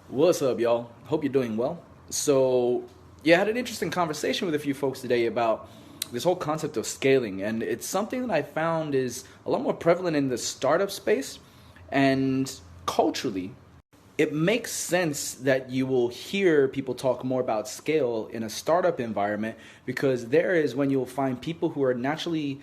What's up, y'all? Hope you're doing well. So, yeah, I had an interesting conversation with a few folks today about this whole concept of scaling, and it's something that I found is a lot more prevalent in the startup space. And culturally, it makes sense that you will hear people talk more about scale in a startup environment because there is when you'll find people who are naturally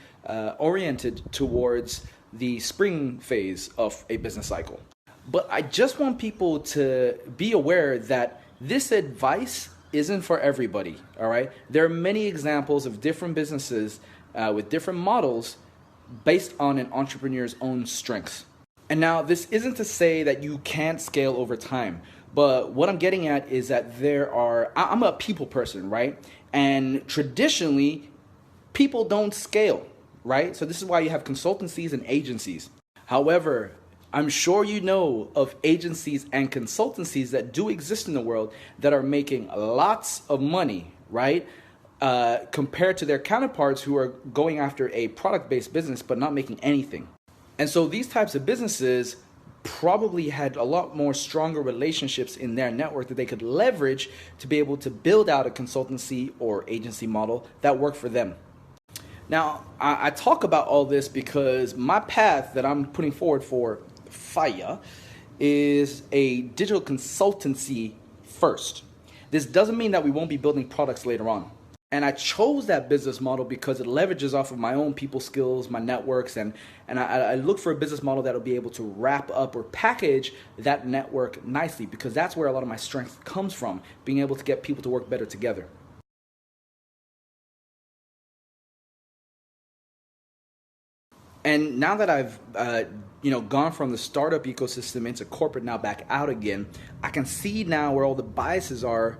oriented towards the spring phase of a business cycle. But I just want people to be aware that this advice isn't for everybody, all right? There are many examples of different businesses with different models based on an entrepreneur's own strengths. And now this isn't to say that you can't scale over time, but what I'm getting at is that I'm a people person, right? And traditionally, people don't scale, right? So this is why you have consultancies and agencies. However, I'm sure you know of agencies and consultancies that do exist in the world that are making lots of money, right? Compared to their counterparts who are going after a product-based business but not making anything. And so these types of businesses probably had a lot more stronger relationships in their network that they could leverage to be able to build out a consultancy or agency model that worked for them. Now, I talk about all this because my path that I'm putting forward for Faiā is a digital consultancy first. This doesn't mean that we won't be building products later on. And I chose that business model because it leverages off of my own people skills, my networks, and I look for a business model that will be able to wrap up or package that network nicely because that's where a lot of my strength comes from, being able to get people to work better together. And now that I've gone from the startup ecosystem into corporate, now back out again, I can see now where all the biases are,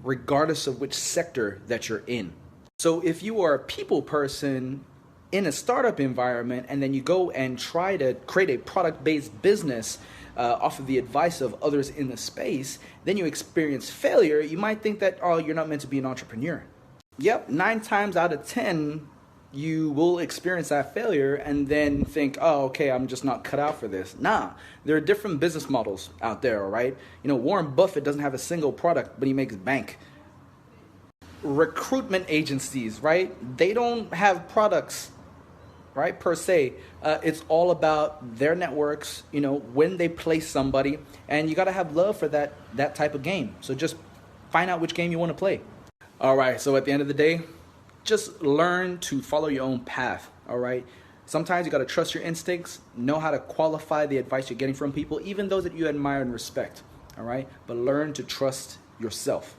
regardless of which sector that you're in. So if you are a people person in a startup environment and then you go and try to create a product-based business off of the advice of others in the space, then you experience failure, you might think that, oh, you're not meant to be an entrepreneur. Yep, 9 times out of 10, you will experience that failure and then think, oh, okay, I'm just not cut out for this. Nah, there are different business models out there, all right? Warren Buffett doesn't have a single product, but he makes bank. Recruitment agencies, right? They don't have products, right, per se. It's all about their networks, when they place somebody, and you got to have love for that type of game. So just find out which game you want to play. All right, so at the end of the day, just learn to follow your own path, all right? Sometimes you got to trust your instincts, know how to qualify the advice you're getting from people, even those that you admire and respect, all right? But learn to trust yourself.